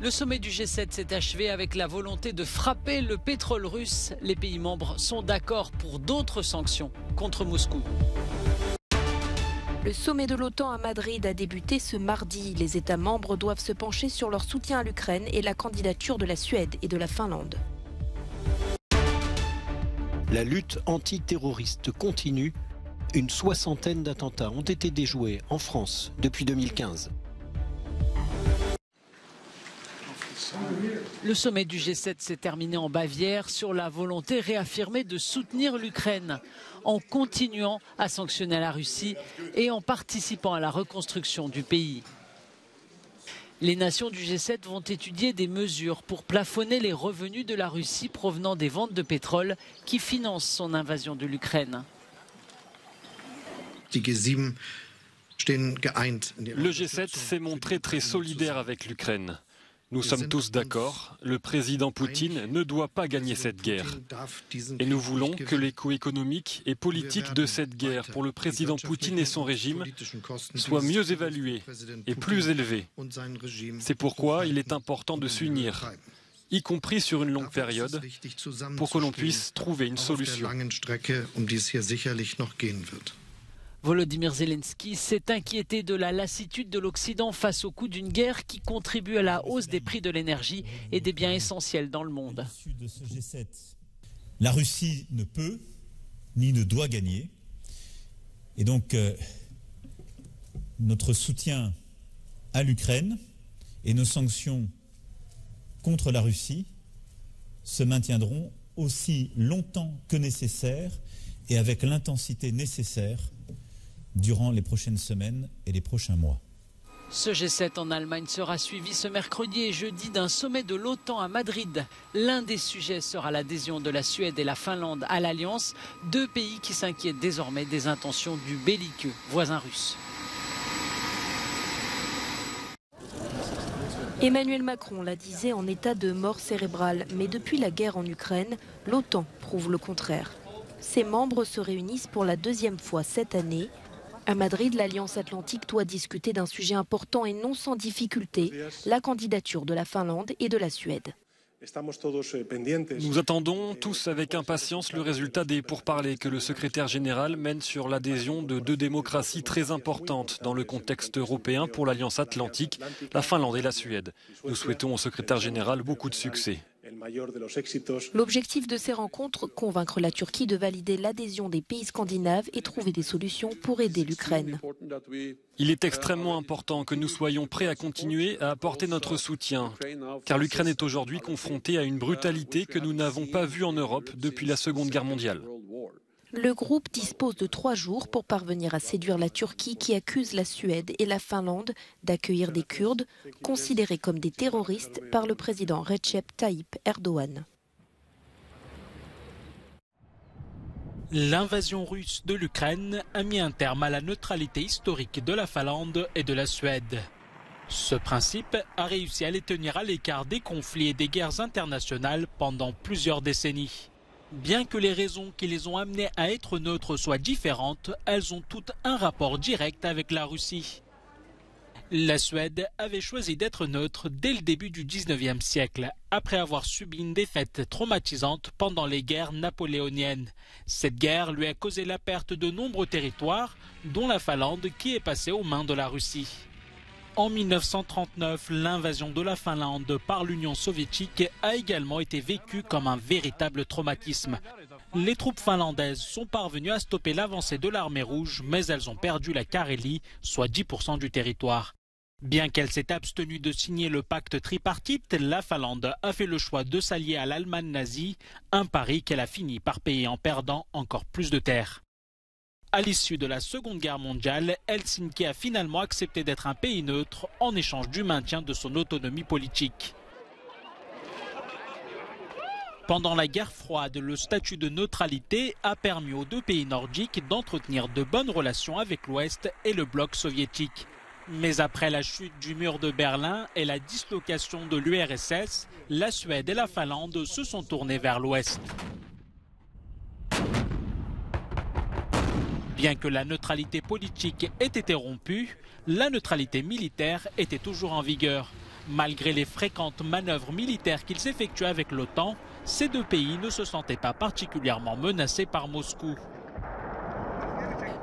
Le sommet du G7 s'est achevé avec la volonté de frapper le pétrole russe. Les pays membres sont d'accord pour d'autres sanctions contre Moscou. Le sommet de l'OTAN à Madrid a débuté ce mardi. Les États membres doivent se pencher sur leur soutien à l'Ukraine et la candidature de la Suède et de la Finlande. La lutte antiterroriste continue. Une soixantaine d'attentats ont été déjoués en France depuis 2015. Le sommet du G7 s'est terminé en Bavière sur la volonté réaffirmée de soutenir l'Ukraine en continuant à sanctionner la Russie et en participant à la reconstruction du pays. Les nations du G7 vont étudier des mesures pour plafonner les revenus de la Russie provenant des ventes de pétrole qui financent son invasion de l'Ukraine. Le G7 s'est montré très solidaire avec l'Ukraine. Nous sommes tous d'accord, le président Poutine ne doit pas gagner cette guerre. Et nous voulons que les coûts économiques et politiques de cette guerre pour le président Poutine et son régime soient mieux évalués et plus élevés. C'est pourquoi il est important de s'unir, y compris sur une longue période, pour que l'on puisse trouver une solution. Volodymyr Zelensky s'est inquiété de la lassitude de l'Occident face au coût d'une guerre qui contribue à la hausse des prix de l'énergie et des biens essentiels dans le monde. La Russie ne peut ni ne doit gagner. Et donc, notre soutien à l'Ukraine et nos sanctions contre la Russie se maintiendront aussi longtemps que nécessaire et avec l'intensité nécessaire durant les prochaines semaines et les prochains mois. Ce G7 en Allemagne sera suivi ce mercredi et jeudi d'un sommet de l'OTAN à Madrid. L'un des sujets sera l'adhésion de la Suède et la Finlande à l'Alliance, deux pays qui s'inquiètent désormais des intentions du belliqueux voisin russe. Emmanuel Macron la disait en état de mort cérébrale, mais depuis la guerre en Ukraine, l'OTAN prouve le contraire. Ses membres se réunissent pour la deuxième fois cette année. À Madrid, l'Alliance Atlantique doit discuter d'un sujet important et non sans difficulté, la candidature de la Finlande et de la Suède. Nous attendons tous avec impatience le résultat des pourparlers que le secrétaire général mène sur l'adhésion de deux démocraties très importantes dans le contexte européen pour l'Alliance Atlantique, la Finlande et la Suède. Nous souhaitons au secrétaire général beaucoup de succès. L'objectif de ces rencontres, convaincre la Turquie de valider l'adhésion des pays scandinaves et trouver des solutions pour aider l'Ukraine. Il est extrêmement important que nous soyons prêts à continuer à apporter notre soutien, car l'Ukraine est aujourd'hui confrontée à une brutalité que nous n'avons pas vue en Europe depuis la Seconde Guerre mondiale. Le groupe dispose de 3 jours pour parvenir à séduire la Turquie qui accuse la Suède et la Finlande d'accueillir des Kurdes considérés comme des terroristes par le président Recep Tayyip Erdogan. L'invasion russe de l'Ukraine a mis un terme à la neutralité historique de la Finlande et de la Suède. Ce principe a réussi à les tenir à l'écart des conflits et des guerres internationales pendant plusieurs décennies. Bien que les raisons qui les ont amenés à être neutres soient différentes, elles ont toutes un rapport direct avec la Russie. La Suède avait choisi d'être neutre dès le début du 19e siècle, après avoir subi une défaite traumatisante pendant les guerres napoléoniennes. Cette guerre lui a causé la perte de nombreux territoires, dont la Finlande qui est passée aux mains de la Russie. En 1939, l'invasion de la Finlande par l'Union soviétique a également été vécue comme un véritable traumatisme. Les troupes finlandaises sont parvenues à stopper l'avancée de l'armée rouge, mais elles ont perdu la Carélie, soit 10% du territoire. Bien qu'elle s'est abstenue de signer le pacte tripartite, la Finlande a fait le choix de s'allier à l'Allemagne nazie, un pari qu'elle a fini par payer en perdant encore plus de terres. À l'issue de la Seconde Guerre mondiale, Helsinki a finalement accepté d'être un pays neutre en échange du maintien de son autonomie politique. Pendant la guerre froide, le statut de neutralité a permis aux deux pays nordiques d'entretenir de bonnes relations avec l'Ouest et le bloc soviétique. Mais après la chute du mur de Berlin et la dislocation de l'URSS, la Suède et la Finlande se sont tournées vers l'Ouest. Bien que la neutralité politique ait été rompue, la neutralité militaire était toujours en vigueur. Malgré les fréquentes manœuvres militaires qu'ils effectuaient avec l'OTAN, ces deux pays ne se sentaient pas particulièrement menacés par Moscou.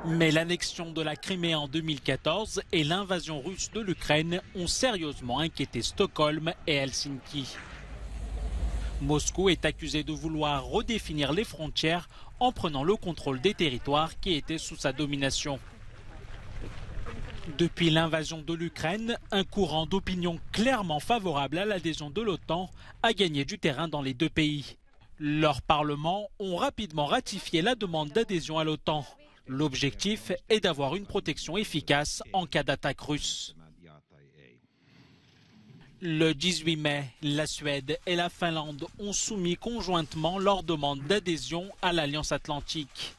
Mais l'annexion de la Crimée en 2014 et l'invasion russe de l'Ukraine ont sérieusement inquiété Stockholm et Helsinki. Moscou est accusé de vouloir redéfinir les frontières en prenant le contrôle des territoires qui étaient sous sa domination. Depuis l'invasion de l'Ukraine, un courant d'opinion clairement favorable à l'adhésion de l'OTAN a gagné du terrain dans les deux pays. Leurs parlements ont rapidement ratifié la demande d'adhésion à l'OTAN. L'objectif est d'avoir une protection efficace en cas d'attaque russe. Le 18 mai, la Suède et la Finlande ont soumis conjointement leur demande d'adhésion à l'Alliance Atlantique.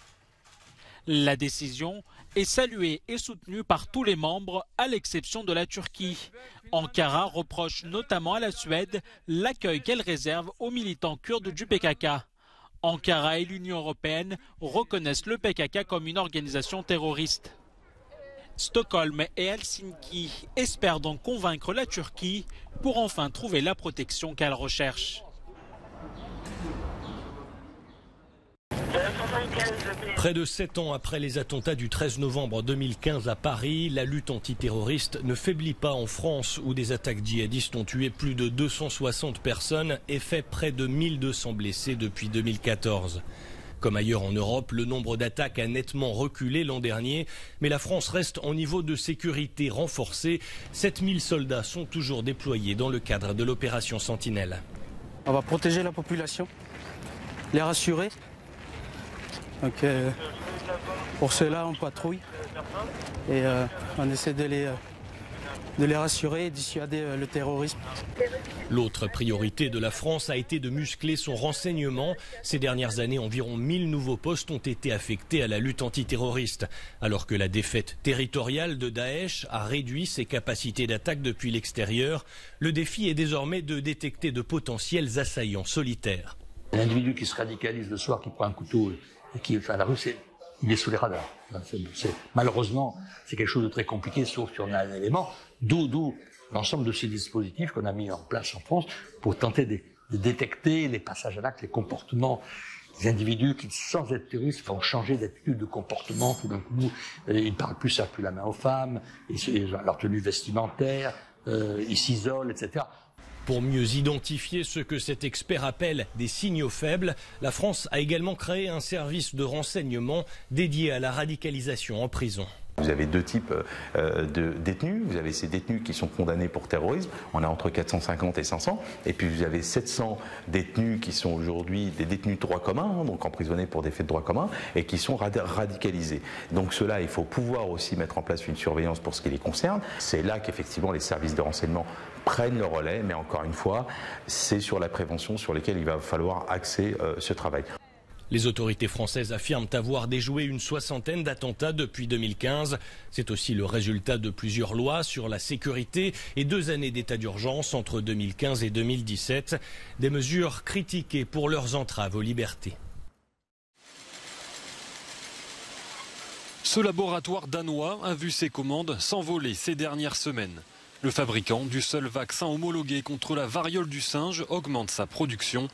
La décision est saluée et soutenue par tous les membres, à l'exception de la Turquie. Ankara reproche notamment à la Suède l'accueil qu'elle réserve aux militants kurdes du PKK. Ankara et l'Union européenne reconnaissent le PKK comme une organisation terroriste. Stockholm et Helsinki espèrent donc convaincre la Turquie pour enfin trouver la protection qu'elle recherche. Près de 7 ans après les attentats du 13 novembre 2015 à Paris, la lutte antiterroriste ne faiblit pas en France où des attaques djihadistes ont tué plus de 260 personnes et fait près de 1200 blessés depuis 2014. Comme ailleurs en Europe, le nombre d'attaques a nettement reculé l'an dernier, mais la France reste en niveau de sécurité renforcé. 7000 soldats sont toujours déployés dans le cadre de l'opération Sentinelle. On va protéger la population, les rassurer. Donc, pour cela, on patrouille et on essaie de les rassurer et dissuader le terrorisme. L'autre priorité de la France a été de muscler son renseignement. Ces dernières années, environ 1000 nouveaux postes ont été affectés à la lutte antiterroriste. Alors que la défaite territoriale de Daesh a réduit ses capacités d'attaque depuis l'extérieur, le défi est désormais de détecter de potentiels assaillants solitaires. L'individu qui se radicalise le soir, qui prend un couteau et qui fait la rue, il est sous les radars. Malheureusement, c'est quelque chose de très compliqué, sauf si on a un élément, d'où l'ensemble de ces dispositifs qu'on a mis en place en France pour tenter de détecter les passages à l'acte, les comportements des individus qui, sans être terroristes, vont changer d'attitude, de comportement. Tout d'un coup, ils ne parlent plus, servent plus la main aux femmes, leur tenue vestimentaire, ils s'isolent, etc. Pour mieux identifier ce que cet expert appelle des signaux faibles, la France a également créé un service de renseignement dédié à la radicalisation en prison. Vous avez deux types de détenus. Vous avez ces détenus qui sont condamnés pour terrorisme. On a entre 450 et 500. Et puis vous avez 700 détenus qui sont aujourd'hui des détenus de droit commun, donc emprisonnés pour des faits de droit commun, et qui sont radicalisés. Donc ceux-là, il faut pouvoir aussi mettre en place une surveillance pour ce qui les concerne. C'est là qu'effectivement les services de renseignement prennent le relais. Mais encore une fois, c'est sur la prévention sur laquelle il va falloir axer ce travail. Les autorités françaises affirment avoir déjoué une soixantaine d'attentats depuis 2015. C'est aussi le résultat de plusieurs lois sur la sécurité et 2 années d'état d'urgence entre 2015 et 2017. Des mesures critiquées pour leurs entraves aux libertés. Ce laboratoire danois a vu ses commandes s'envoler ces dernières semaines. Le fabricant du seul vaccin homologué contre la variole du singe augmente sa production.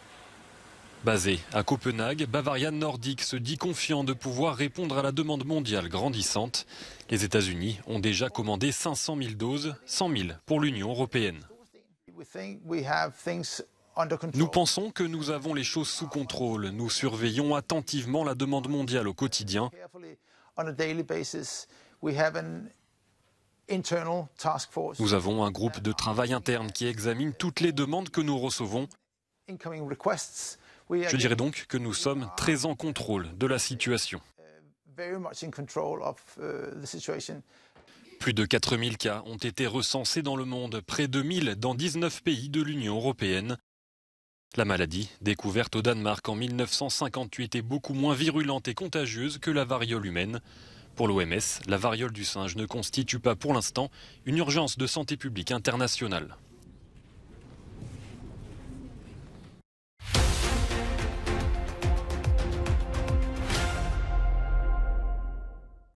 Basé à Copenhague, Bavarian Nordic se dit confiant de pouvoir répondre à la demande mondiale grandissante. Les États-Unis ont déjà commandé 500 000 doses, 100 000 pour l'Union européenne. Nous pensons que nous avons les choses sous contrôle. Nous surveillons attentivement la demande mondiale au quotidien. Nous avons un groupe de travail interne qui examine toutes les demandes que nous recevons. Je dirais donc que nous sommes très en contrôle de la situation. Plus de 4000 cas ont été recensés dans le monde, près de 1000 dans 19 pays de l'Union européenne. La maladie, découverte au Danemark en 1958, est beaucoup moins virulente et contagieuse que la variole humaine. Pour l'OMS, la variole du singe ne constitue pas pour l'instant une urgence de santé publique internationale.